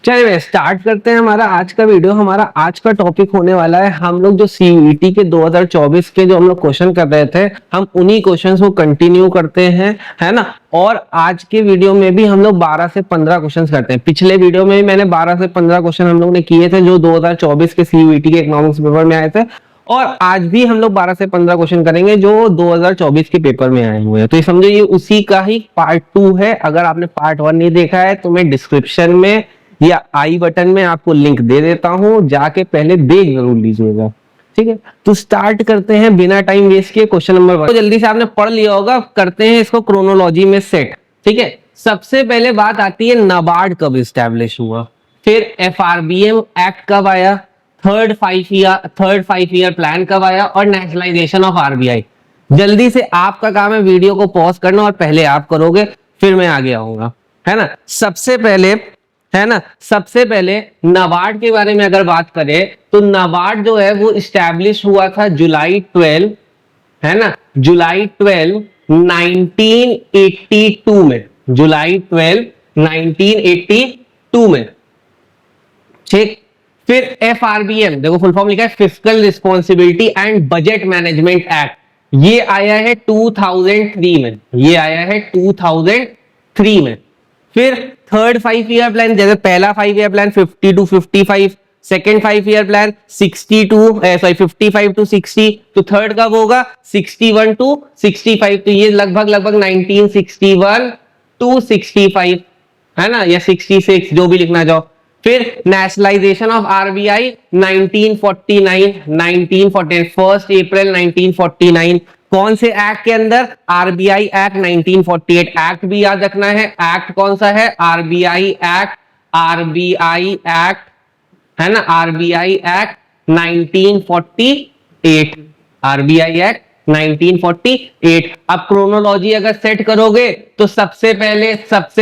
चलिए स्टार्ट करते हैं हमारा आज का वीडियो। हमारा आज का टॉपिक होने वाला है, हम लोग जो सीयूईटी के 2024 के जो हम लोग क्वेश्चन कर रहे थे, हम उन्हीं क्वेश्चंस को कंटिन्यू करते हैं, है ना। और आज के वीडियो में भी हम लोग 12 से 15 क्वेश्चन करते हैं। पिछले वीडियो में मैंने 12 से 15 क्वेश्चन हम लोग ने किए थे जो 2024 के सीयूईटी के इकोनॉमिक्स पेपर में आए थे, और आज भी हम लोग 12 से 15 क्वेश्चन करेंगे जो 2024 के पेपर में आए हुए हैं। तो ये समझो ये उसी का ही पार्ट 2 है। अगर आपने पार्ट 1 नहीं देखा है तो मैं डिस्क्रिप्शन में या आई बटन में आपको लिंक दे देता हूं, जाके पहले देख जरूर लीजिएगा, ठीक है। तो स्टार्ट करते हैं बिना टाइम वेस्ट किए। क्वेश्चन नंबर 1 तो जल्दी से आपने पढ़ लिया होगा, करते हैं इसको क्रोनोलॉजी में सेट, ठीक है। सबसे पहले बात आती है नाबार्ड कब इस्टेब्लिश हुआ, फिर एफआरबीएम एक्ट कब आया, थर्ड 5 ईयर प्लान कब आया, और नेशनलाइजेशन ऑफ आरबीआई। जल्दी से आपका काम है वीडियो को पॉज करना, और पहले आप करोगे फिर मैं आगे आऊंगा, है ना। सबसे पहले नाबार्ड के बारे में अगर बात करें तो नाबार्ड जो है वो इस्टेब्लिश हुआ था जुलाई 12, है ना, जुलाई 12 1982 में, जुलाई 12 1982 में, ठीक। फिर एफआरबीएम, देखो फुल फॉर्म लिखा है fiscal responsibility and budget management act, ये आया है 2003 में, ये आया है 2003 में। फिर थर्ड 5 ईयर प्लान, जैसे पहला 5 year plan 50 to 55, second 5 year plan 55 to 60, तो थर्ड कब होगा 61 to 65, तो ये लगभग 1961 to 65, है ना, या 66 जो भी लिखना चाहो। फिर नेशनलाइजेशन ऑफ आरबीआई 1949, 1 अप्रैल 1949, कौन से एक्ट के अंदर, आरबीआई एक्ट 1948, एक्ट भी याद रखना है, एक्ट कौन सा है, आरबीआई एक्ट, है ना, आरबीआई एक्ट 1948, आरबीआई एक्ट 1948। अब क्रोनोलॉजी अगर सेट करोगे तो सबसे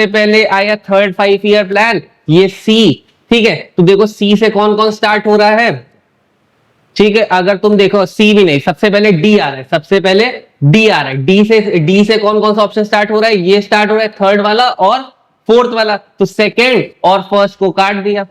पहले आया थर्ड 5 ईयर प्लान, ये सी, ठीक है। तो देखो सी से कौन कौन स्टार्ट हो रहा है, ठीक है। अगर तुम देखो सी भी नहीं, सबसे पहले डी आ रहा है, सबसे पहले डी आ रहा है। डी से कौन कौन सा ऑप्शन स्टार्ट हो रहा है, ये स्टार्ट हो रहा है, थर्ड वाला और फोर्थ वाला, तो सेकंड और फर्स्ट को काट दिया।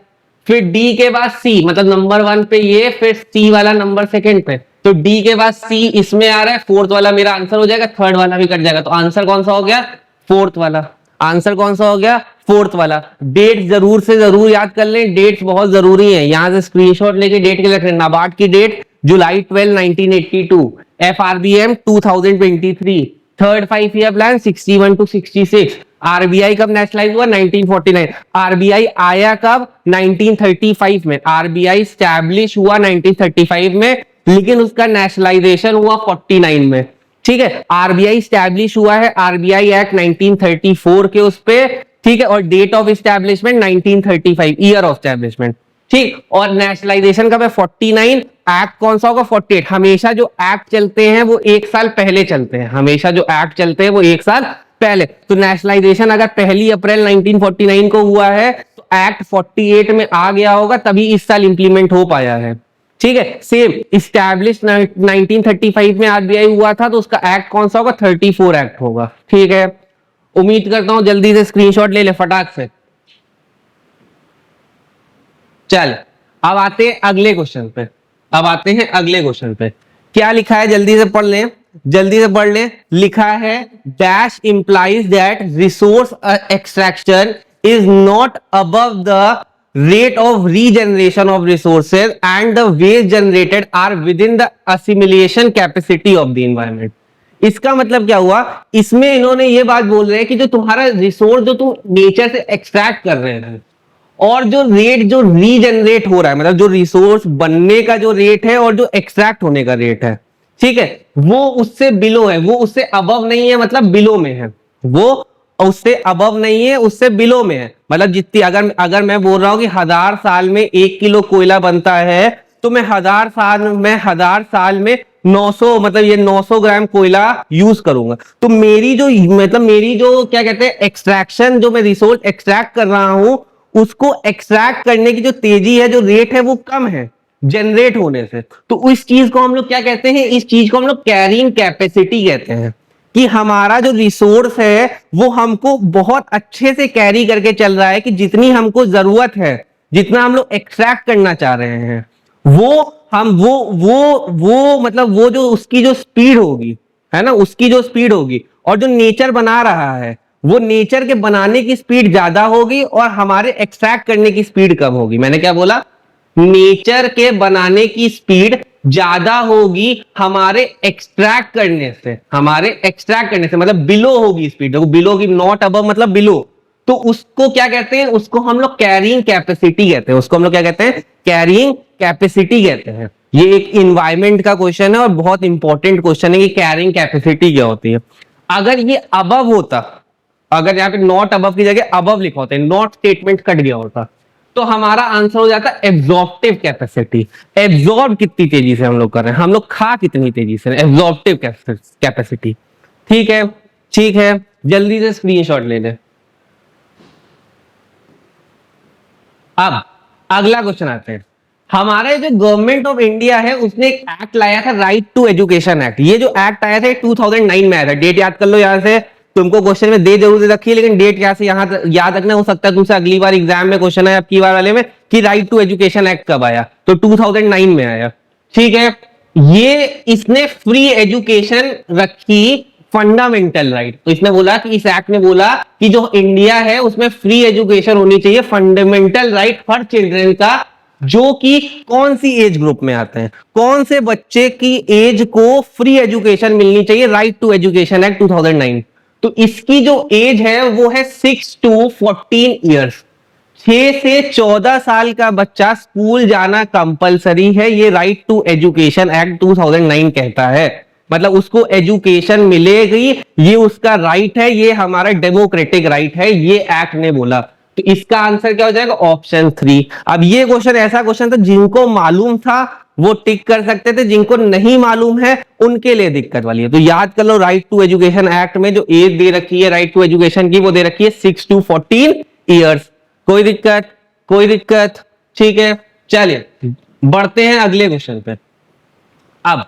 फिर डी के बाद सी, मतलब नंबर 1 पे ये, फिर सी वाला नंबर सेकंड पे, तो डी के बाद सी इसमें आ रहा है, फोर्थ वाला मेरा आंसर हो जाएगा, थर्ड वाला भी कट जाएगा, तो आंसर कौन सा हो गया, फोर्थ वाला। आंसर कौन सा हो गया, फोर्थ वाला। डेट जरूर से जरूर याद कर लें, डेट्स बहुत जरूरी है, यहां से स्क्रीनशॉट लेके डेट के रख लें। नाबार्ड की डेट जुलाई 12 1982, FRBM 2023, third 5 year plan 61 to 66, RBI कब नेशनलाइज हुआ 1949, आरबीआई आया कब 1935 में, आरबीआई स्टैब्लिश हुआ 1935 में, लेकिन उसका नेशनलाइजेशन हुआ 49 में, ठीक है। आरबीआई स्टैब्लिश हुआ है आरबीआई एक्ट 1934 के उस पे, ठीक है, और date of establishment 1935, year of establishment, ठीक। और नेशनलाइजेशन कब है 49, एक्ट कौन सा होगा 48। हमेशा जो एक्ट चलते हैं वो एक साल पहले चलते हैं, हमेशा जो एक्ट चलते हैं वो एक साल पहले। तो नेशनलाइजेशन अगर 1 अप्रैल 1949 को हुआ है तो एक्ट 48 में आ गया होगा, तभी इस साल इंप्लीमेंट हो पाया है, ठीक है। सेम इस्टेब्लिश 1935 में आरबीआई हुआ था, तो उसका एक्ट कौन सा होगा 34 एक्ट होगा, ठीक है। उम्मीद करता हूं जल्दी से स्क्रीनशॉट ले ले फटाक से। चल अब आते हैं अगले क्वेश्चन पे, क्या लिखा है जल्दी से पढ़ लें, लिखा है dash implies that resource extraction is not above the rate of regeneration of resources and the waste generated are within the assimilation capacity of the environment। इसका मतलब क्या हुआ, इसमें इन्होंने ये बात बोल रहे हैं कि जो तुम्हारा रिसोर्स जो तुम नेचर से एक्सट्रैक्ट कर रहे हैं और जो रेट जो रीजनरेट हो रहा है, मतलब जो रिसोर्स बनने का जो रेट है और जो एक्सट्रैक्ट होने का रेट है, ठीक है, वो उससे बिलो है, वो उससे अबव नहीं है, मतलब बिलो में है, वो उससे अबव नहीं है, उससे बिलो में है। मतलब जितनी अगर मैं बोल रहा हूं कि 1000 साल में 1 किलो कोयला बनता है, तो मैं 1000 साल में 900, मतलब ये 900 ग्राम कोयला यूज करूंगा। तो मेरी जो क्या कहते हैं एक्सट्रैक्शन, जो मैं रिसोर्स एक्सट्रैक्ट कर रहा हूं, उसको एक्सट्रैक्ट करने की जो तेजी है, जो रेट है, वो कम है जनरेट होने से। तो इस चीज को हम लोग क्या कहते हैं, इस चीज को हम लोग कैरिंग कैपेसिटी कहते हैं, कि हमारा जो रिसोर्स है वो हमको बहुत अच्छे से कैरी करके चल रहा है, कि जितनी हमको जरूरत है जितना हम लोग एक्सट्रैक्ट करना चाह रहे हैं, वो हम वो मतलब वो जो उसकी जो स्पीड होगी, है ना, उसकी जो स्पीड होगी, और जो नेचर बना रहा है वो नेचर के बनाने की स्पीड ज्यादा होगी और हमारे एक्सट्रैक्ट करने की स्पीड कम होगी। मैंने क्या बोला? नेचर के बनाने की स्पीड ज्यादा होगी हमारे एक्सट्रैक्ट करने से, हमारे एक्सट्रैक्ट करने से मतलब बिलो होगी स्पीड, देखो बिलो की, नॉट अबव मतलब बिलो। तो उसको क्या कहते हैं? उसको हम लोग कैरिंग कैपेसिटी कहते हैं। उसको हम लोग क्या कहते हैं? कैरिंग कैपेसिटी कहते हैं। ये एक इन्वायरमेंट का क्वेश्चन है और बहुत इंपॉर्टेंट क्वेश्चन है कि कैरिंग कैपेसिटी क्या होती है। अगर ये अबव होता, अगर यहाँ पे नॉट अबव की जगह अबव लिखा होता है, नॉट स्टेटमेंट कट गया होता, तो हमारा आंसर हो जाता एब्जॉर्प्टिव कैपेसिटी। एब्जॉर्ब कितनी तेजी से हम लोग कर रहे हैं, हम लोग खा कितनी तेजी से, एब्जॉर्प्टिव कैपेसिटी। ठीक है, ठीक है, जल्दी से स्क्रीनशॉट ले ले। अब अगला क्वेश्चन आते हैं। हमारे जो गवर्नमेंट ऑफ इंडिया है उसने एक एक्ट लाया था, राइट टू एजुकेशन एक्ट। ये जो एक्ट आया था 2009 में आया था। डेट याद कर लो, यहां से तुमको क्वेश्चन में दे जरूर दे रखी है, लेकिन डेट यहाँ से यहां याद रखना। हो सकता है तुमसे अगली बार एग्जाम में क्वेश्चन है अब की बार वाले में कि राइट टू एजुकेशन एक्ट कब आया, तो 2009 में आया। ठीक है, ये इसने फ्री एजुकेशन रखी फंडामेंटल राइट। तो इसने बोला कि इस एक्ट ने बोला कि जो इंडिया है उसमें फ्री एजुकेशन होनी चाहिए, फंडामेंटल राइट फॉर चिल्ड्रन का, जो कि कौन सी एज ग्रुप में आते हैं, कौन से बच्चे की एज को फ्री एजुकेशन मिलनी चाहिए, राइट टू एजुकेशन एक्ट 2009। तो इसकी जो एज है वो है 6 to 14 ईयर्स। 6 से 14 साल का बच्चा स्कूल जाना कंपलसरी है, ये राइट टू एजुकेशन एक्ट 2009 कहता है। मतलब उसको एजुकेशन मिलेगी, ये उसका राइट है, ये हमारा डेमोक्रेटिक राइट है, ये एक्ट ने बोला। तो इसका आंसर क्या हो जाएगा? ऑप्शन 3। अब ये क्वेश्चन ऐसा क्वेश्चन था, जिनको मालूम था वो टिक कर सकते थे, जिनको नहीं मालूम है उनके लिए दिक्कत वाली है। तो याद कर लो, राइट टू एजुकेशन एक्ट में जो एज दे रखी है राइट टू एजुकेशन की, वो दे रखी है 6 to 14 ईयर्स। कोई दिक्कत? कोई दिक्कत? ठीक है, चलिए बढ़ते हैं अगले क्वेश्चन पे। अब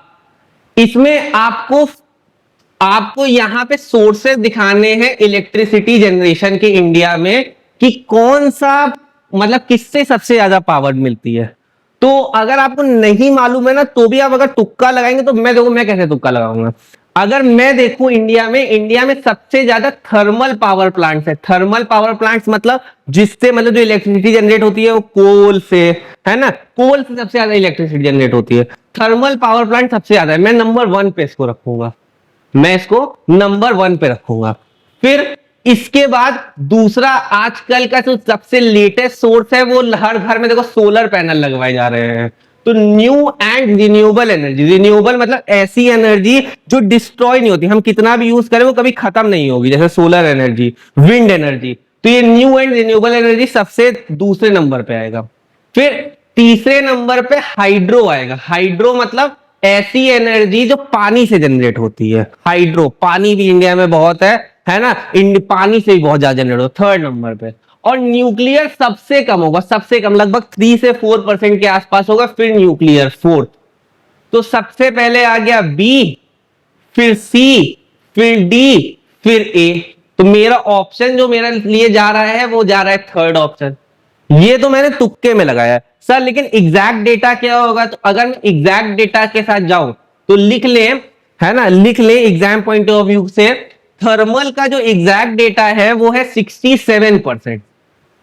इसमें आपको यहां पे सोर्सेस दिखाने हैं इलेक्ट्रिसिटी जनरेशन के इंडिया में, कि कौन सा मतलब किससे सबसे ज्यादा पावर मिलती है। तो अगर आपको नहीं मालूम है ना, तो भी आप अगर तुक्का लगाएंगे, तो मैं देखो मैं कैसे तुक्का लगाऊंगा। अगर मैं देखूं इंडिया में सबसे ज्यादा थर्मल पावर प्लांट्स है। थर्मल पावर प्लांट्स मतलब जिससे मतलब जो इलेक्ट्रिसिटी जनरेट होती है वो कोल से, है ना, कोल से सबसे ज्यादा इलेक्ट्रिसिटी जनरेट होती है। थर्मल पावर प्लांट सबसे ज्यादा है। मैं नंबर 1 पे इसको रखूंगा, मैं इसको नंबर 1 पे रखूंगा। फिर इसके बाद दूसरा आजकल का जो सबसे लेटेस्ट सोर्स है, वो हर घर में देखो सोलर पैनल लगवाए जा रहे हैं। तो new and renewable energy. Renewable मतलब ऐसी एनर्जी जो डिस्ट्रॉय नहीं होती, हम कितना भी यूज करें वो कभी खत्म नहीं होगी, जैसे सोलर एनर्जी, विंड एनर्जी। तो ये न्यू एंड रिन्यूएबल एनर्जी सबसे दूसरे नंबर पे आएगा। फिर तीसरे नंबर पे हाइड्रो आएगा। हाइड्रो मतलब ऐसी एनर्जी जो पानी से जनरेट होती है। हाइड्रो, पानी भी इंडिया में बहुत है ना, पानी से भी बहुत ज्यादा जनरेट होता है, थर्ड नंबर पे। और न्यूक्लियर सबसे कम होगा, सबसे कम, लगभग 3 से 4% के आसपास होगा। फिर न्यूक्लियर फोर्थ। तो सबसे पहले आ गया बी, फिर सी, फिर डी, फिर ए। तो मेरा ऑप्शन जो मेरे लिए जा रहा है वो जा रहा है थर्ड ऑप्शन। ये तो मैंने तुक्के में लगाया सर, लेकिन एग्जैक्ट डेटा क्या होगा? तो अगर मैं एग्जैक्ट डेटा के साथ जाऊं तो लिख ले, है ना, लिख ले एग्जाम पॉइंट ऑफ व्यू से, थर्मल का जो एग्जैक्ट डेटा है वो है 67%।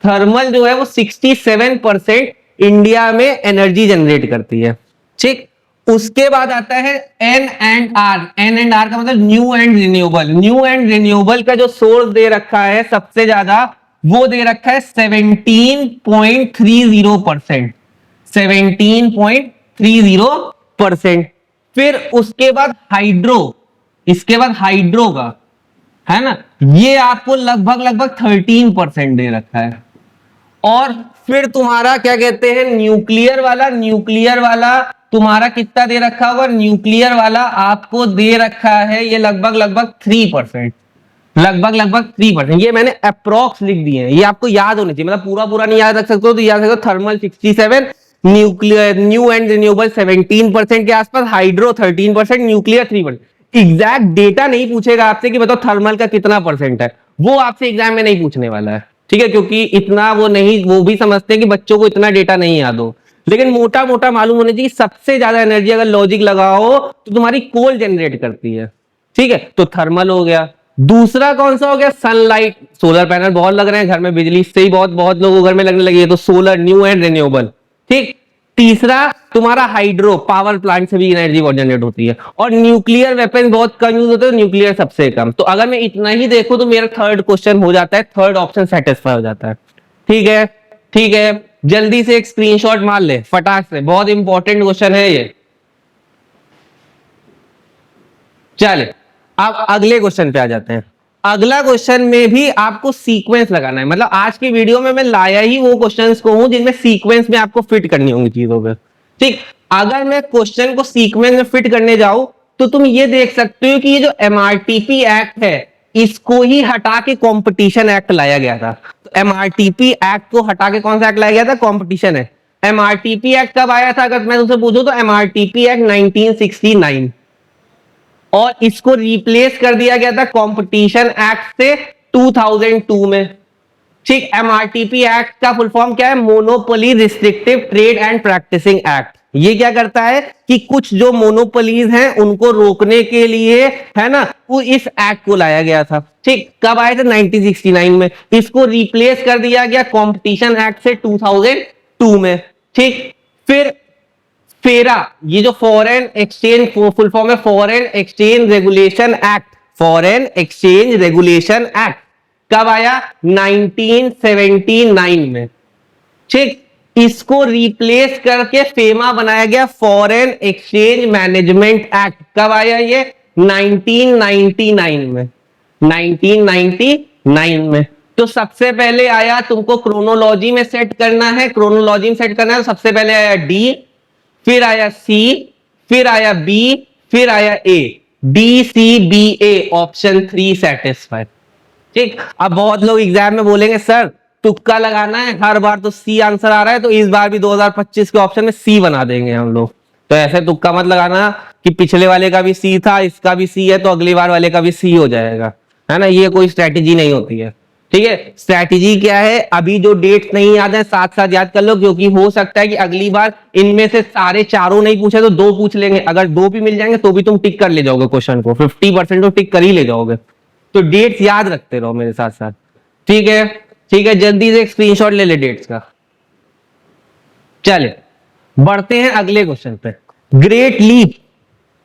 थर्मल जो है वो 67% इंडिया में एनर्जी जनरेट करती है। ठीक, उसके बाद आता है N and R. N and R का मतलब new and renewable. New and renewable का जो सोर्स दे रखा है सबसे ज्यादा, वो दे रखा है 17.30%। 17.30%। फिर उसके बाद हाइड्रो, इसके बाद हाइड्रो का, है ना, ये आपको लगभग 13% दे रखा है। और फिर तुम्हारा क्या कहते हैं, न्यूक्लियर वाला। न्यूक्लियर वाला तुम्हारा कितना दे रखा होगा? न्यूक्लियर वाला आपको दे रखा है ये लगभग 3%। लगभग 3%। ये मैंने अप्रोक्स लिख दिए हैं, ये आपको याद होने चाहिए, मतलब पूरा नहीं याद रख सकते हो तो याद रखो। Thermal 67, nuclear new and renewable 17% के आसपास, हाइड्रो 13%, न्यूक्लियर 3%। एग्जैक्ट डेटा नहीं पूछेगा आपसे कि बताओ थर्मल का कितना परसेंट है, वो आपसे एग्जाम में नहीं पूछने वाला है। ठीक है, क्योंकि इतना वो नहीं, वो भी समझते हैं कि बच्चों को इतना डेटा नहीं याद हो, लेकिन मोटा मोटा मालूम होना चाहिए सबसे ज्यादा एनर्जी अगर लॉजिक लगाओ तो तुम्हारी कोल जनरेट करती है। ठीक है, तो थर्मल हो गया। दूसरा कौन सा हो गया? सनलाइट। सोलर पैनल बहुत लग रहे हैं घर में, बिजली से ही बहुत बहुत लोगों घर में लगने लगी है, तो सोलर, न्यू एंड रिन्यूएबल। ठीक। तीसरा तुम्हारा हाइड्रो पावर प्लांट से भी एनर्जी बहुत जनरेट होती है, और न्यूक्लियर वेपन बहुत कम यूज होते हैं, न्यूक्लियर सबसे कम। तो अगर मैं इतना ही देखूं तो मेरा थर्ड क्वेश्चन हो जाता है, थर्ड ऑप्शन सेटिस्फाई हो जाता है। ठीक है, ठीक है, जल्दी से एक स्क्रीनशॉट मार ले फटाक से, बहुत इंपॉर्टेंट क्वेश्चन है ये। चले अब अगले क्वेश्चन पे आ जाते हैं। अगला क्वेश्चन में भी आपको सीक्वेंस लगाना है, मतलब आज की वीडियो में मैं लाया ही वो क्वेश्चंस को हूं जिनमें सीक्वेंस में आपको फिट करनी होंगी चीजों पे। ठीक, अगर मैं क्वेश्चन को सीक्वेंस में फिट करने जाऊं तो तुम ये देख सकते हो कि ये जो एमआरटीपी एक्ट है इसको ही हटा के कंपटीशन एक्ट लाया गया था। तो एमआरटीपी एक्ट को हटा के कौन सा एक्ट लाया गया था? कंपटीशन है। एमआरटीपी एक्ट कब आया था अगर मैं तुमसे पूछूं तो एमआरटीपी एक्ट 1969, और इसको रिप्लेस कर दिया गया था कंपटीशन एक्ट से 2002 में। ठीक, एमआरटीपी एक्ट का फुल फॉर्म क्या है? Monopoly restrictive trade and practicing act. ये क्या करता है कि कुछ जो मोनोपोलीज हैं उनको रोकने के लिए, है ना, वो इस एक्ट को लाया गया था। ठीक, कब आया था? 1969 में। इसको रिप्लेस कर दिया गया कंपटीशन एक्ट से 2002 में। ठीक, फिर फेरा, ये जो फॉरेन एक्सचेंज फुल फॉर्म है foreign exchange regulation act, foreign exchange regulation act कब आया? 1979 में। ठीक, इसको रिप्लेस करके फेमा बनाया गया फॉरेन एक्सचेंज मैनेजमेंट एक्ट। कब आया ये? 1999 में। 1999 में। तो सबसे पहले आया, तुमको क्रोनोलॉजी में सेट करना है, क्रोनोलॉजी में सेट करना है, तो सबसे पहले आया डी, फिर आया सी, फिर आया बी, फिर आया ए। डी सी बी ए, ऑप्शन 3 सेटिस्फाइड। ठीक, अब बहुत लोग एग्जाम में बोलेंगे सर तुक्का लगाना है, हर बार तो सी आंसर आ रहा है, तो इस बार भी 2025 के ऑप्शन में सी बना देंगे हम लोग। तो ऐसे तुक्का मत लगाना कि पिछले वाले का भी सी था, इसका भी सी है, तो अगली बार वाले का भी सी हो जाएगा, है ना। ये कोई स्ट्रेटेजी नहीं होती है। ठीक है, स्ट्रेटेजी क्या है? अभी जो डेट्स नहीं याद है साथ साथ याद कर लो, क्योंकि हो सकता है कि अगली बार इनमें से सारे चारों नहीं पूछे तो 2 पूछ लेंगे। अगर 2 भी मिल जाएंगे तो भी तुम टिक कर ले जाओगे क्वेश्चन को, 50% तो टिक कर ही ले जाओगे। तो डेट्स याद रखते रहो मेरे साथ साथ। ठीक है, ठीक है, जल्दी से एक स्क्रीनशॉट ले ले डेट्स का। चले बढ़ते हैं अगले क्वेश्चन पे। ग्रेट लीप,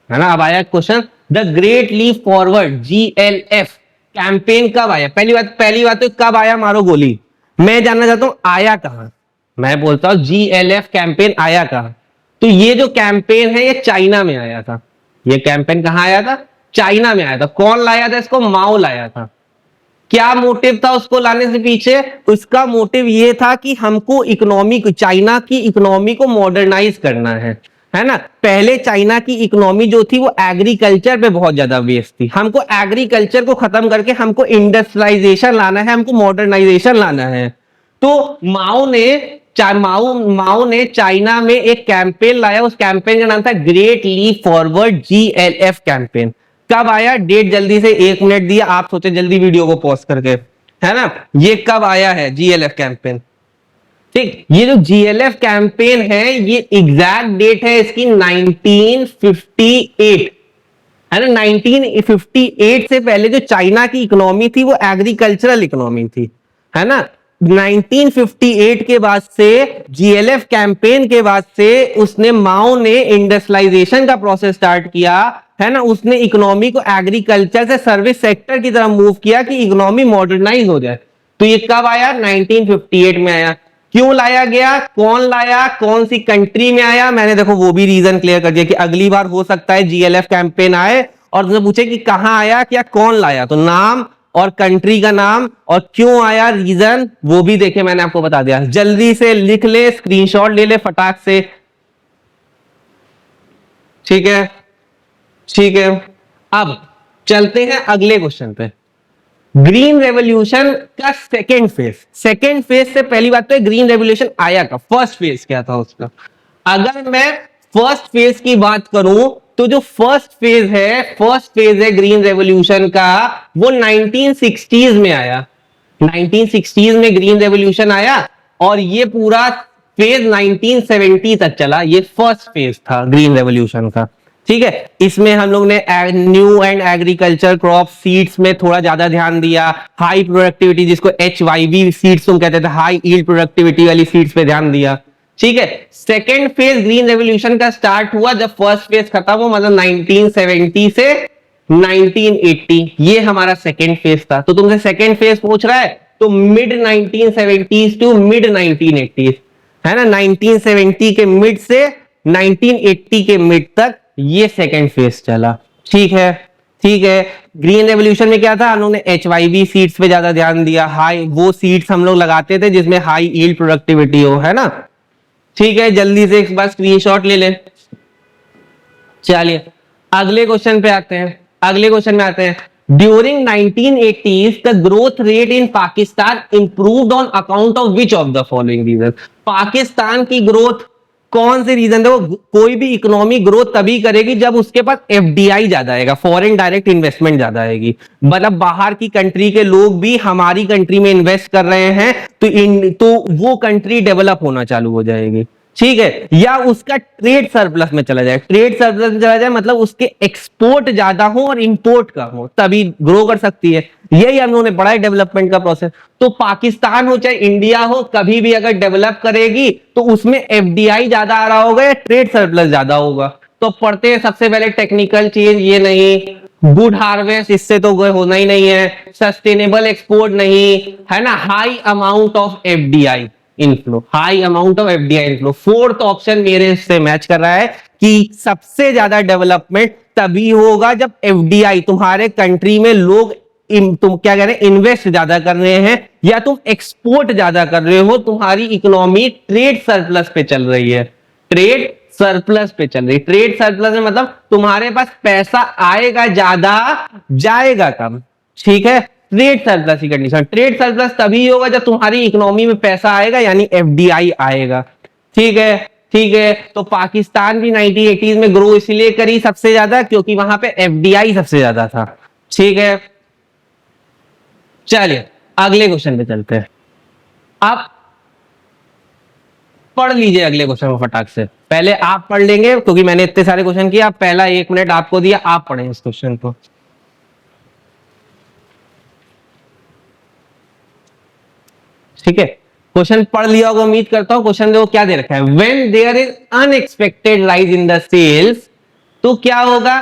है ना। अब आया question, the great leap forward GLF campaign कब आया? पहली बात तो कब आया मारो गोली। मैं जानना चाहता हूं आया कहां। मैं बोलता हूं GLF कैंपेन आया कहां। तो ये जो कैंपेन है ये चाइना में आया था। ये कैंपेन कहां आया था? चाइना में आया था। कौन लाया था इसको? माओ लाया था। क्या मोटिव था उसको लाने से पीछे? उसका मोटिव ये था कि हमको इकोनॉमी को, चाइना की इकोनॉमी को मॉडर्नाइज करना है ना। पहले चाइना की इकोनॉमी जो थी वो एग्रीकल्चर पे बहुत ज्यादा बेस्ड थी। हमको एग्रीकल्चर को खत्म करके हमको इंडस्ट्रियलाइजेशन लाना है, हमको मॉडर्नाइजेशन लाना है। तो माओ ने चाइना में एक कैंपेन लाया, उस कैंपेन का नाम था great leap forward GLF campaign. कब आया? डेट जल्दी से, 1 मिनट दिया, आप सोचे जल्दी वीडियो को पॉज करके, है ना। ये कब आया है GLF कैंपेन? ठीक, ये जो GLF कैंपेन है ये एग्जैक्ट डेट है इसकी 1958, है ना। 1958 से पहले जो चाइना की इकोनॉमी थी वो एग्रीकल्चरल इकोनॉमी थी, है ना। 1958 के बाद से, GLF कैंपेन के बाद से उसने, माओ ने इंडस्ट्रियलाइजेशन का प्रोसेस स्टार्ट किया, है ना। उसने इकोनॉमी को एग्रीकल्चर से सर्विस सेक्टर की तरफ मूव किया कि इकोनॉमी मॉडर्नाइज हो जाए। तो ये कब आया? 1958 में आया। क्यों लाया गया? कौन लाया? कौन सी कंट्री में आया? मैंने देखो वो भी रीजन क्लियर कर दिया कि अगली बार हो सकता है GLF कैंपेन आए और तुमसे पूछे कि कहां आया, क्या कौन लाया, तो नाम और कंट्री का नाम और क्यों आया, रीजन, वो भी देखे मैंने आपको बता दिया। जल्दी से लिख ले, स्क्रीनशॉट ले ले फटाक से। ठीक है, ठीक है, अब चलते हैं अगले क्वेश्चन पे। ग्रीन रेवोल्यूशन का सेकेंड फेज से पहली बात तो ग्रीन रेवोल्यूशन आया का, फर्स्ट फेज क्या था उसका। अगर मैं फर्स्ट फेज की बात करूं तो जो फर्स्ट फेज है ग्रीन रेवोल्यूशन का, वो 1960s में आया। 1960s में ग्रीन रेवोल्यूशन आया और ये पूरा फेज 1970 तक चला। ये फर्स्ट फेज था ग्रीन रेवोल्यूशन का, ठीक है। इसमें हम लोग ने new and agriculture crop seeds में थोड़ा ज्यादा ध्यान दिया, हाई प्रोडक्टिविटी जिसको HYV सीड्स तुम कहते थे, हाई यील्ड प्रोडक्टिविटी वाली सीड्स पे ध्यान दिया, ठीक है। सेकेंड फेज ग्रीन रेवोल्यूशन का स्टार्ट हुआ जब फर्स्ट फेज खत्म हुआ, मतलब 1970 से 1980, ये हमारा सेकेंड फेज था। तो तुमसे सेकेंड फेज पूछ रहा है तो mid 1970s to mid 1980s, है ना, 1970 के मिड से 1980 के मिड तक ये सेकेंड फेज चला, ठीक है, ठीक है। ग्रीन रेवोल्यूशन में क्या था, हम लोग ने HYV सीड्स पे ज्यादा ध्यान दिया, हाई वो सीड्स हम लोग लगाते थे जिसमें हाई यील्ड प्रोडक्टिविटी हो, है ना, ठीक है। जल्दी से एक बार स्क्रीनशॉट ले लें। चलिए अगले क्वेश्चन पे आते हैं, अगले क्वेश्चन में आते हैं। During 1980s the growth rate in Pakistan improved on account of which of the following reason. Pakistan की ग्रोथ कौन से रीजन है, वो कोई भी इकोनॉमी ग्रोथ तभी करेगी जब उसके पास FDI ज्यादा आएगा, फॉरेन डायरेक्ट इन्वेस्टमेंट ज्यादा आएगी, मतलब बाहर की कंट्री के लोग भी हमारी कंट्री में इन्वेस्ट कर रहे हैं तो वो कंट्री डेवलप होना चालू हो जाएगी, ठीक है। या उसका ट्रेड सरप्लस में चला जाए, ट्रेड सरप्लस में चला जाए मतलब उसके एक्सपोर्ट ज्यादा हो और इंपोर्ट कम हो, तभी ग्रो कर सकती है। यही हम लोगों ने पढ़ा है डेवलपमेंट का प्रोसेस। तो पाकिस्तान हो चाहे इंडिया हो, कभी भी अगर डेवलप करेगी तो उसमें FDI ज्यादा आ रहा होगा या ट्रेड सरप्लस ज्यादा होगा। तो पढ़ते हैं सबसे पहले टेक्निकल चेंज, ये नहीं, गुड हार्वेस्ट इससे तो होना ही नहीं है, सस्टेनेबल एक्सपोर्ट नहीं, है ना, high amount of FDI inflow, high amount of FDI inflow. Fourth option मेरे से मैच कर रहा है कि सबसे ज्यादा डेवलपमेंट तभी होगा जब FDI तुम्हारे कंट्री में लोग तुम क्या कह रहे हैं, इन्वेस्ट ज्यादा कर रहे हैं या तुम एक्सपोर्ट ज्यादा कर रहे हो, तुम्हारी इकोनॉमी ट्रेड सरप्लस पे चल रही है, ट्रेड सरप्लस पे चल रही है। ट्रेड सरप्लस में मतलब तुम्हारे पास पैसा आएगा ज्यादा जाएगा कम, ठीक है, ट्रेड सरप्लस की कंडीशन। ट्रेड सरप्लस तभी होगा जब तुम्हारी इकोनॉमी में पैसा आएगा यानी FDI आएगा, ठीक है, ठीक है। तो पाकिस्तान भी 1980s में ग्रो इसलिए करी सबसे ज्यादा क्योंकि वहां पे FDI सबसे ज्यादा था, ठीक है। चलिए अगले क्वेश्चन पे चलते हैं। आप पढ़ लीजिए अगले क्वेश्चन को फटाक से, पहले आप पढ़ लेंगे क्योंकि मैंने इतने सारे क्वेश्चन किया, पहला 1 मिनट आपको दिया, आप पढ़ें इस क्वेश्चन को। ठीक है, क्वेश्चन पढ़ लिया होगा उम्मीद करता हूं। क्वेश्चन देखो क्या दे रखा है, when there is unexpected rise in the sales, तो क्या होगा,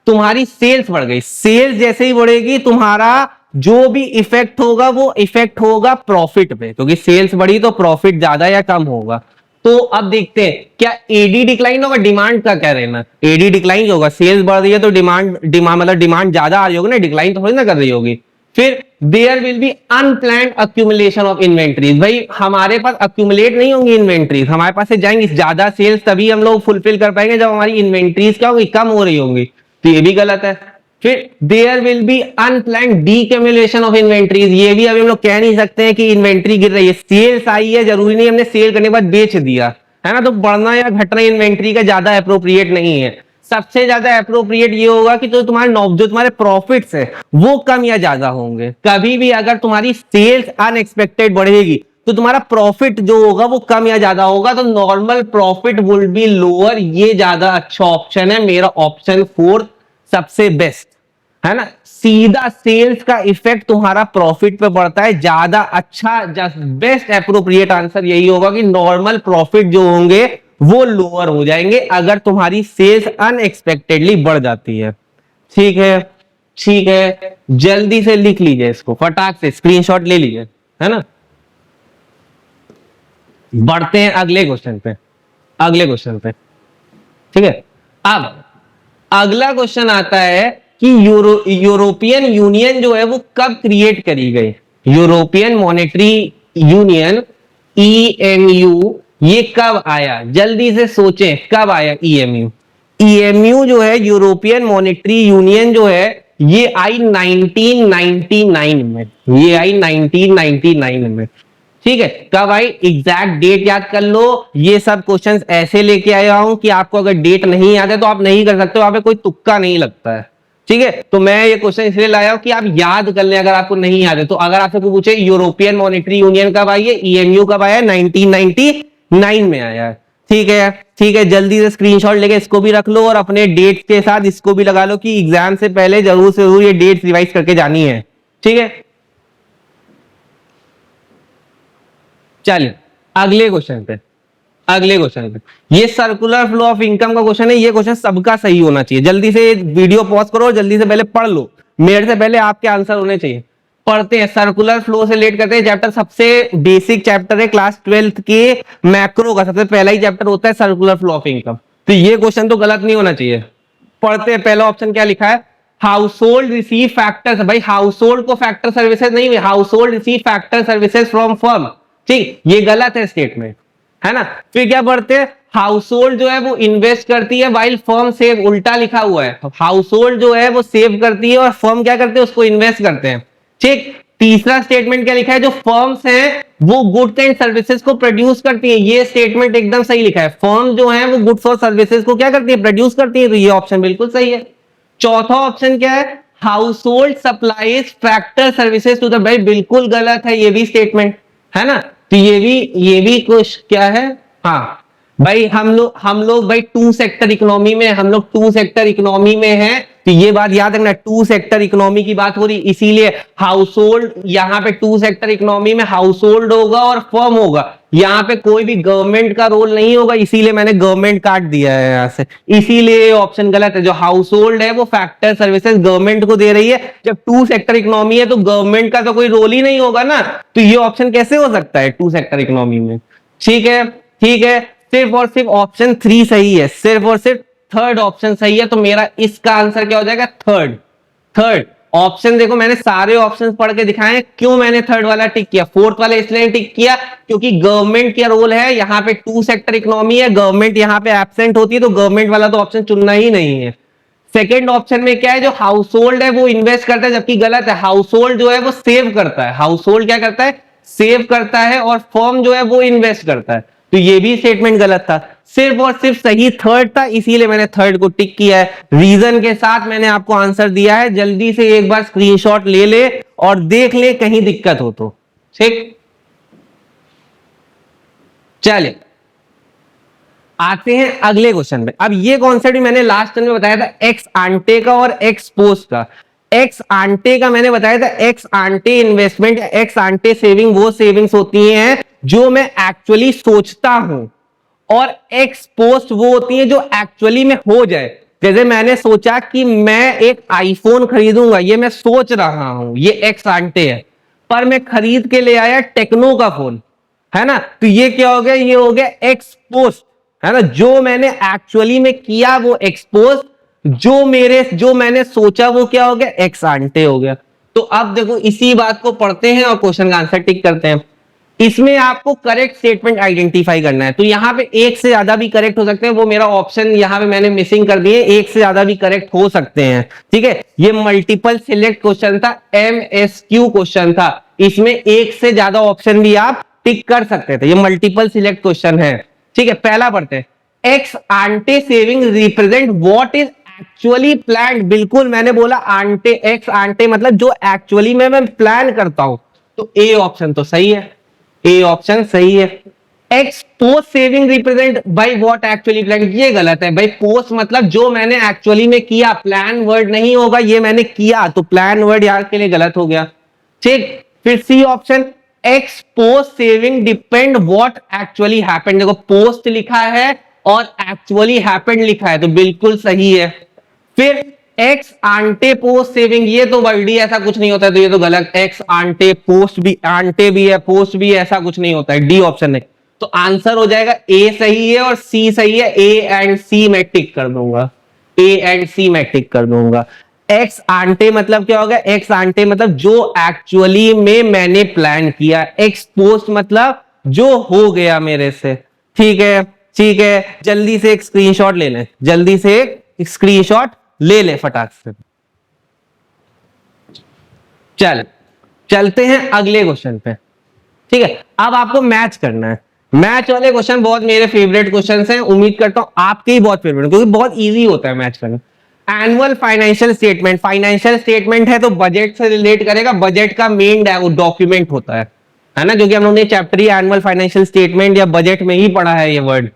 तुम्हारी सेल्स बढ़ गई, सेल्स जैसे ही बढ़ेगी तुम्हारा जो भी इफेक्ट होगा वो इफेक्ट होगा प्रॉफिट पे, क्योंकि सेल्स बढ़ी तो प्रॉफिट ज्यादा या कम होगा। तो अब देखते हैं क्या एडी डिक्लाइन होगा, डिमांड का कह रहे हैं ना, एडी डिक्लाइन होगा, सेल्स बढ़ रही है तो डिमांड मतलब डिमांड ज्यादा आ रही होगी ना, डिक्लाइन तो थोड़ी ना कर रही होगी। फिर there will be unplanned accumulation of inventories, भाई हमारे पास अक्यूमुलेट नहीं होंगी इन्वेंट्रीज, हमारे पास से जाएंगी, ज्यादा सेल्स तभी हम लोग फुलफिल कर पाएंगे जब हमारी इन्वेंट्रीज क्या होगी, कम हो रही होंगी, तो ये भी गलत है। फिर there will be unplanned decumulation of inventories, ये भी अभी हम लोग कह नहीं सकते हैं कि इन्वेंट्री गिर रही है, सेल्स आई है, जरूरी नहीं हमने सेल करने के बाद बेच दिया, है ना, तो बढ़ना या घटना इन्वेंट्री का ज्यादा अप्रोप्रिएट नहीं है। सबसे ज्यादा अप्रोप्रिएट ये होगा कि जो तुम्हारे प्रॉफिट्स है वो कम या ज्यादा होंगे। कभी भी अगर तुम्हारी सेल्स अनएक्सपेक्टेड बढ़ेगी तो तुम्हारा प्रॉफिट जो होगा वो कम या ज्यादा होगा, तो normal profit will be lower, ये ज्यादा अच्छा ऑप्शन है, मेरा ऑप्शन 4 सबसे बेस्ट है ना। सीधा सेल्स का इफेक्ट तुम्हारा प्रॉफिट पे पड़ता है, ज्यादा अच्छा, बेस्ट एप्रोप्रिएट आंसर यही होगा कि नॉर्मल प्रॉफिट जो होंगे वो लोअर हो जाएंगे अगर तुम्हारी सेल्स अनएक्सपेक्टेडली बढ़ जाती है, ठीक है, ठीक है। जल्दी से लिख लीजिए इसको, फटाक से स्क्रीनशॉट ले लीजिए, है ना। बढ़ते हैं अगले क्वेश्चन पे, अगले क्वेश्चन पे, ठीक है। अब अगला क्वेश्चन आता है कि यूरोपियन यूनियन जो है वो कब क्रिएट करी गई, यूरोपियन मॉनेटरी यूनियन EMU ये कब आया, जल्दी से सोचें कब आया EMU। EMU जो है यूरोपियन मॉनेटरी यूनियन जो है ये आई 1999 में, ये आई 1999 में, ठीक है। कब आई, एग्जैक्ट डेट याद कर लो। ये सब क्वेश्चंस ऐसे लेके आया हूं कि आपको अगर डेट नहीं याद है तो आप नहीं कर सकते हो, वहां पे कोई तुक्का नहीं लगता है, ठीक है, तो मैं ये क्वेश्चन इसलिए लाया हूं कि आप याद कर लें अगर आपको नहीं याद है तो। अगर आपसे कोई पूछे यूरोपियन मॉनेटरी यूनियन कब आई है, ईएमयू कब आया है, 1999 में आया है। ठीक है, ठीक है, जल्दी से स्क्रीनशॉट लेके इसको भी रख लो और अपने डेट के साथ इसको भी लगा लो कि एग्जाम से पहले जरूर से जरूर ये डेट रिवाइज करके जानी है। ठीक है, चलिए अगले क्वेश्चन पे, अगले क्वेश्चन पे। ये सर्कुलर फ्लो ऑफ इनकम का क्वेश्चन है, ये क्वेश्चन सबका सही होना चाहिए। जल्दी से वीडियो पॉज करो, जल्दी से पहले पढ़ लो, मेरे से पहले आपके आंसर होने चाहिए। पढ़ते हैं, सर्कुलर फ्लो से लेट करते हैं। चैप्टर सबसे बेसिक चैप्टर है क्लास 12th के मैक्रो का, सबसे पहला ही चैप्टर होता है सर्कुलर फ्लो ऑफ इनकम। तो ये क्वेश्चन तो गलत नहीं होना चाहिए। पढ़ते हैं, पहला ऑप्शन क्या लिखा है, हाउस होल्ड रिसीव फैक्टर। भाई हाउस होल्ड को फैक्टर सर्विसेज नहीं हुई, house hold receive factor services from firm. ठीक, ये गलत है स्टेटमेंट, है ना। फिर क्या पढ़ते हैं, हाउस होल्ड जो है वो इन्वेस्ट करती है वाइल फर्म सेव, उल्टा लिखा हुआ है। हाउस होल्ड जो है वो सेव करती है और फर्म क्या करते हैं, उसको इन्वेस्ट करते हैं। ठीक, तीसरा स्टेटमेंट क्या लिखा है, जो फर्म्स हैं वो गुड्स एंड सर्विसेज को प्रोड्यूस करती है। ये स्टेटमेंट एकदम सही लिखा है, फर्म जो है वो गुड्स और सर्विसेज को क्या करती है, प्रोड्यूस करती है। तो ये ऑप्शन बिल्कुल सही है। चौथा ऑप्शन क्या है, household supplies factor services to the, भाई बिल्कुल गलत है ये भी स्टेटमेंट, है ना। तो ये भी कुछ क्या है, हाँ भाई हम लोग भाई टू सेक्टर इकोनॉमी में, हम लोग टू सेक्टर इकोनॉमी में हैं। तो ये बात याद रखना, टू सेक्टर इकोनॉमी की बात हो रही, इसीलिए हाउस होल्ड, यहाँ पे टू सेक्टर इकोनॉमी में हाउस होल्ड होगा और फर्म होगा, यहाँ पे कोई भी गवर्नमेंट का रोल नहीं होगा, इसीलिए मैंने गवर्नमेंट काट दिया है यहाँ से, इसीलिए ऑप्शन गलत है। जो हाउस होल्ड है वो फैक्टर सर्विसेज गवर्नमेंट को दे रही है, जब टू सेक्टर इकोनॉमी है तो गवर्नमेंट का तो कोई रोल ही नहीं होगा ना, तो ये ऑप्शन कैसे हो सकता है टू सेक्टर इकोनॉमी में। ठीक है, ठीक है, सिर्फ और सिर्फ ऑप्शन 3 सही है, सिर्फ और सिर्फ थर्ड ऑप्शन सही है। तो मेरा इसका आंसर क्या हो जाएगा, थर्ड। थर्ड ऑप्शन देखो, मैंने सारे ऑप्शंस पढ़ के दिखाए, क्यों मैंने थर्ड वाला टिक किया, फोर्थ वाला इसलिए टिक किया क्योंकि गवर्नमेंट का रोल है, यहाँ पे टू सेक्टर इकोनॉमी है, गवर्नमेंट यहाँ पे एब्सेंट होती है, तो गवर्नमेंट वाला तो ऑप्शन चुनना ही नहीं है। सेकेंड ऑप्शन में क्या है, जो हाउस होल्ड है वो इन्वेस्ट करता है, जबकि गलत है। हाउस होल्ड जो है वो सेव करता है, हाउस होल्ड क्या करता है, सेव करता है, और फर्म जो है वो इन्वेस्ट करता है। तो ये भी स्टेटमेंट गलत था, सिर्फ और सिर्फ सही थर्ड था, इसीलिए मैंने थर्ड को टिक किया है। रीजन के साथ मैंने आपको आंसर दिया है, जल्दी से एक बार स्क्रीनशॉट ले ले और देख ले कहीं दिक्कत हो तो। ठीक, चलिए आते हैं अगले क्वेश्चन में। अब ये कॉन्सेप्ट भी मैंने लास्ट में बताया था, एक्स आंटे का और एक्स पोस्ट का। एक्स आंटे का मैंने बताया था, एक्स आंटे इन्वेस्टमेंट या एक्स आंटे सेविंग वो सेविंग्स होती हैं जो मैं एक्चुअली सोचता हूं, और एक्स पोस्ट वो होती है जो एक्चुअली में हो जाए। जैसे मैंने सोचा कि मैं एक आईफोन खरीदूंगा, ये मैं सोच रहा हूं, ये एक्स आंटे है, पर मैं खरीद के ले आया टेक्नो का फोन, है ना। तो ये क्या हो गया, ये हो गया एक्स पोस्ट, है ना। जो मैंने एक्चुअली में किया वो एक्सपोज, जो मैंने सोचा वो क्या हो गया, एक्स आंटे हो गया। तो अब देखो इसी बात को पढ़ते हैं और क्वेश्चन का आंसर टिक करते हैं। इसमें आपको करेक्ट स्टेटमेंट आइडेंटिफाई करना है। तो यहां पे एक से ज्यादा भी करेक्ट हो सकते हैं, वो मेरा ऑप्शन यहां पे मैंने मिसिंग कर दिए, एक से ज्यादा भी करेक्ट हो सकते हैं। ठीक है, ये मल्टीपल सिलेक्ट क्वेश्चन था, MSQ क्वेश्चन था, इसमें एक से ज्यादा ऑप्शन भी आप टिक कर सकते थे, ये मल्टीपल सिलेक्ट क्वेश्चन है। ठीक है, पहला पढ़ते हैं, ex ante saving represent what is actually plan. बिल्कुल मैंने बोला आंटे, एक्स आंटे मतलब जो एक्चुअली में मैं प्लान करता हूं, तो ए ऑप्शन तो सही है, ए ऑप्शन सही है। X post saving represent by what actually plan, ये गलत है भाई। पोस्ट मतलब जो मैंने एक्चुअली में किया, प्लान वर्ड नहीं होगा, ये मैंने किया, तो प्लान वर्ड यहाँ के लिए गलत हो गया। ठीक, फिर C option, ex post saving depend what actually happened. देखो पोस्ट लिखा है और एक्चुअली हैपेंड लिखा है, तो बिल्कुल सही है। फिर एक्स आंटे पोस्ट सेविंग, ये तो वर्ड ही ऐसा कुछ नहीं होता है, तो ये तो गलत। एक्स आंटे पोस्ट भी, आंटे भी है, पोस्ट भी है, ऐसा कुछ नहीं होता है, डी ऑप्शन है। तो आंसर हो जाएगा ए सही है और सी सही है, ए एंड सी मैं टिक कर दूंगा, ए एंड सी मैं टिक कर दूंगा। एक्स आंटे मतलब क्या होगा, एक्स आंटे मतलब जो एक्चुअली में मैंने प्लान किया, एक्स पोस्ट मतलब जो हो गया मेरे से। ठीक है, ठीक है, जल्दी से एक स्क्रीनशॉट ले लें, जल्दी से एक स्क्रीनशॉट ले ले फटाक से। चलते हैं अगले क्वेश्चन पे। ठीक है, अब आपको मैच करना है। मैच वाले क्वेश्चन बहुत मेरे फेवरेट क्वेश्चन हैं, उम्मीद करता हूं आपके ही बहुत फेवरेट, क्योंकि बहुत इजी होता है मैच करना। एनुअल फाइनेंशियल स्टेटमेंट है तो बजट से रिलेट करेगा, बजट का मेन डॉक्यूमेंट होता है ना, जो कि हम लोगों ने चैप्टर ही एनुअल फाइनेंशियल स्टेटमेंट या बजट में ही पढ़ा है ये वर्ड।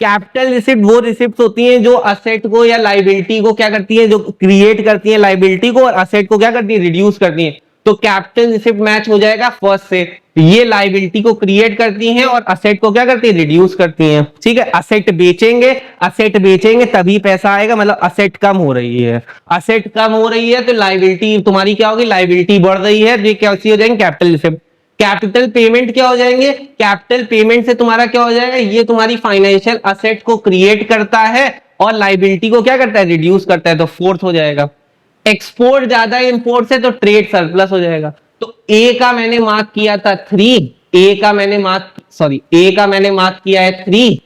कैपिटल रिसिप्ट वो रिसिप्ट होती हैं जो असेट को या लाइबिलिटी को क्या करती है, जो क्रिएट करती है लाइबिलिटी को, और असेट को क्या करती है, रिड्यूस करती है। तो कैपिटल रिसिप्ट मैच हो जाएगा फर्स्ट से, ये लाइबिलिटी को क्रिएट करती हैं और असेट को क्या करती है, रिड्यूस करती हैं। ठीक है, असेट बेचेंगे तभी पैसा आएगा, मतलब असेट कम हो रही है, असेट कम हो रही है तो लाइबिलिटी तुम्हारी क्या होगी, लाइबिलिटी बढ़ रही है, तो ये क्या हो जाएंगे, कैपिटल रिसिप्ट। कैपिटल पेमेंट क्या हो जाएंगे, कैपिटल पेमेंट से तुम्हारा क्या हो जाएगा, ये तुम्हारी फाइनेंशियल असेट को क्रिएट करता है और लाइबिलिटी को क्या करता है, रिड्यूस करता है, तो फोर्थ हो जाएगा। एक्सपोर्ट ज्यादा इंपोर्ट से तो ट्रेड सरप्लस हो जाएगा। तो ए का मैंने मार्क किया था 3, ए का मैंने मार्क किया है 3,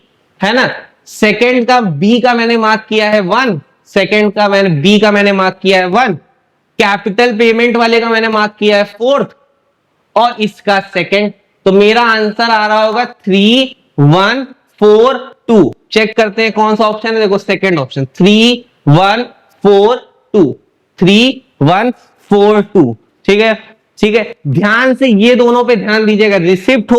है ना। सेकंड का बी का मैंने मार्क किया है 1, सेकंड का मैंने बी का मैंने मार्क किया है 1, कैपिटल पेमेंट वाले का मैंने मार्क किया है 4th और इसका सेकंड। तो मेरा आंसर आ रहा होगा 3 1 4 2। चेक करते हैं कौन सा ऑप्शन है, देखो सेकंड ऑप्शन 3 1 4 2, 3 1 4 2। ठीक है, ठीक है, ध्यान से ये दोनों पे ध्यान दीजिएगा। रिसिप्ट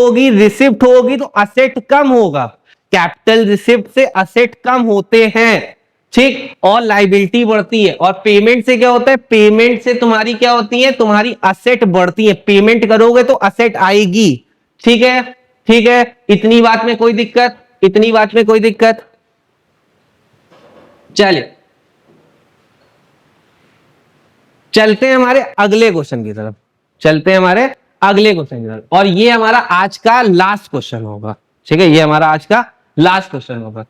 होगी तो असेट कम होगा, कैपिटल रिसिप्ट से असेट कम होते हैं, ठीक, और लाइबिलिटी बढ़ती है। और पेमेंट से क्या होता है, पेमेंट से तुम्हारी क्या होती है, तुम्हारी असेट बढ़ती है, पेमेंट करोगे तो असेट आएगी। ठीक है, ठीक है, इतनी बात में कोई दिक्कत, चलिए चलते हैं हमारे अगले क्वेश्चन की तरफ, और ये हमारा आज का लास्ट क्वेश्चन होगा। ठीक है, ये हमारा आज का लास्ट क्वेश्चन होगा।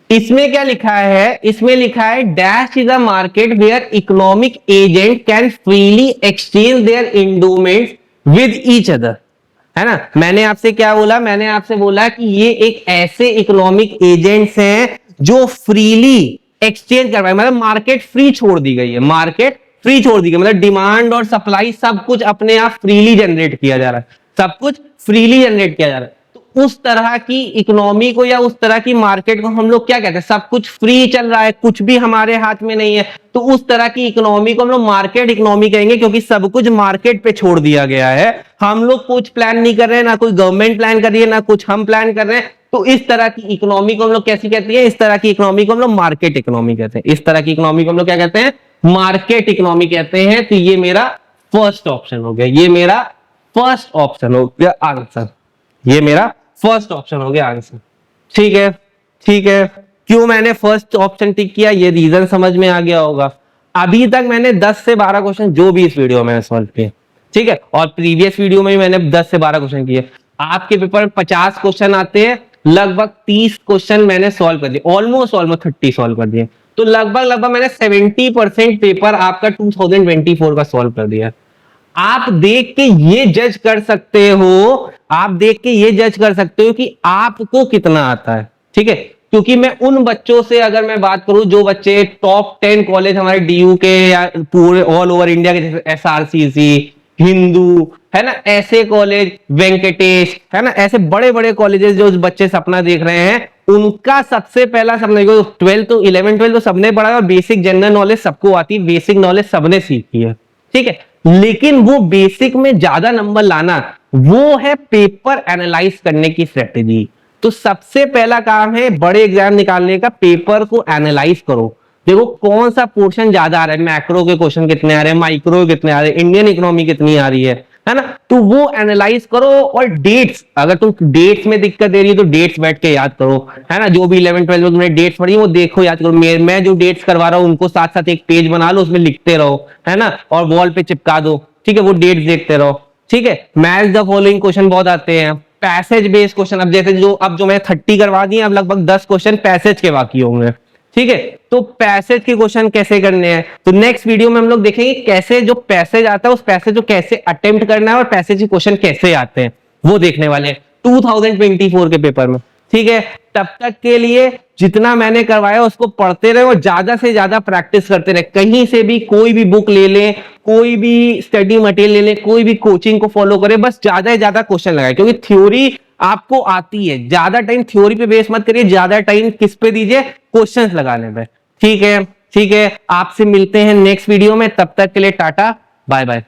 इसमें क्या लिखा है, इसमें लिखा है dash is a market where economic agent can freely exchange their endowments with each other, है ना। मैंने आपसे क्या बोला, मैंने आपसे बोला कि ये एक ऐसे इकोनॉमिक एजेंट्स हैं जो फ्रीली एक्सचेंज कर पाए, मतलब मार्केट फ्री छोड़ दी गई है, मतलब डिमांड और सप्लाई सब कुछ अपने आप फ्रीली जनरेट किया जा रहा है, तो उस तरह की इकोनॉमी को या उस तरह की मार्केट को हम लोग क्या कहते हैं, सब कुछ फ्री चल रहा है, कुछ भी हमारे हाथ में नहीं है, तो उस तरह की इकोनॉमी को हम लोग मार्केट इकोनॉमी कहेंगे, क्योंकि सब कुछ मार्केट पे छोड़ दिया गया है। हम लोग कुछ प्लान नहीं कर रहे हैं, ना कोई गवर्नमेंट प्लान कर रही है, ना कुछ हम प्लान कर रहे हैं, तो इस तरह की इकोनॉमी को हम लोग कैसी कहती है, इस तरह की इकोनॉमी को हम लोग मार्केट इकोनॉमी कहते हैं, इस तरह की इकोनॉमी को हम लोग क्या कहते हैं, मार्केट इकोनॉमी कहते हैं। तो ये मेरा फर्स्ट ऑप्शन हो गया, आंसर। ठीक है, ठीक है, क्यों मैंने फर्स्ट ऑप्शन टिक किया, ये रीजन समझ में आ गया होगा। अभी तक मैंने 10 से 12 क्वेश्चन जो भी इस वीडियो में सॉल्व किए, ठीक है, और प्रीवियस वीडियो में भी मैंने 10 से 12 क्वेश्चन किए। आपके पेपर में 50 क्वेश्चन आते हैं, लगभग 30 क्वेश्चन मैंने सॉल्व कर दिए, ऑलमोस्ट 30 सॉल्व कर दिए, तो लगभग मैंने 70% पेपर आपका 2024 का सॉल्व कर दिया। आप देख के ये जज कर सकते हो, कि आपको कितना आता है। ठीक है, क्योंकि मैं उन बच्चों से अगर मैं बात करूं जो बच्चे टॉप 10 कॉलेज हमारे डीयू के या पूरे ऑल ओवर इंडिया के, जैसे एसआरसीसी, हिंदू, है ना, ऐसे कॉलेज, वेंकटेश, है ना, ऐसे बड़े बड़े कॉलेजेस जो बच्चे सपना देख रहे हैं, उनका सबसे पहला सपना, 11th 12 तो सबने पढ़ा है और बेसिक जनरल नॉलेज सबको आती है, बेसिक नॉलेज सबने सीखी है। ठीक है, लेकिन वो बेसिक में ज्यादा नंबर लाना, वो है पेपर एनालाइज करने की स्ट्रेटेजी। तो सबसे पहला काम है बड़े एग्जाम निकालने का, पेपर को एनालाइज करो, देखो कौन सा पोर्शन ज्यादा आ रहा है, मैक्रो के क्वेश्चन कितने आ रहे हैं, माइक्रो कितने आ रहे हैं, इंडियन इकोनॉमी कितनी आ रही है ना, तो वो एनालाइज करो। और डेट्स, अगर तुम डेट्स में दिक्कत दे रही है तो डेट्स बैठ के याद करो, है ना, जो भी 11th 12 में तुमने डेट्स पढ़ी वो देखो, याद करो। मैं जो डेट्स करवा रहा हूँ उनको साथ साथ एक पेज बना लो, उसमें लिखते रहो, है ना, और वॉल पे चिपका दो। ठीक है, वो डेट्स देखते रहो। ठीक है, मैच द फॉलोइंग क्वेश्चन बहुत आते हैं, पैसेज बेस्ड क्वेश्चन, अब जैसे जो मैं 30 करवा दिए, अब लगभग 10 क्वेश्चन पैसेज के बाकी होंगे। ठीक है, तो पैसेज के क्वेश्चन कैसे करने हैं, तो नेक्स्ट वीडियो में हम लोग देखेंगे कैसे जो पैसेज आता है उस पैसेज को कैसे अटेम्प्ट करना है और पैसेज के क्वेश्चन कैसे आते हैं वो देखने वाले हैं 2024 के पेपर में। ठीक है, तब तक के लिए जितना मैंने करवाया उसको पढ़ते रहे और ज्यादा से ज्यादा प्रैक्टिस करते रहे। कहीं से भी कोई भी बुक ले लें, कोई भी स्टडी मटेरियल ले लें, कोई भी कोचिंग को फॉलो करें, बस ज्यादा से ज्यादा क्वेश्चन लगाए, क्योंकि थ्योरी आपको आती है, ज्यादा टाइम थ्योरी पे बेस मत करिए, ज्यादा टाइम किस पे दीजिए, क्वेश्चंस लगाने पे। ठीक है, ठीक है, आपसे मिलते हैं नेक्स्ट वीडियो में, तब तक के लिए टाटा बाय बाय।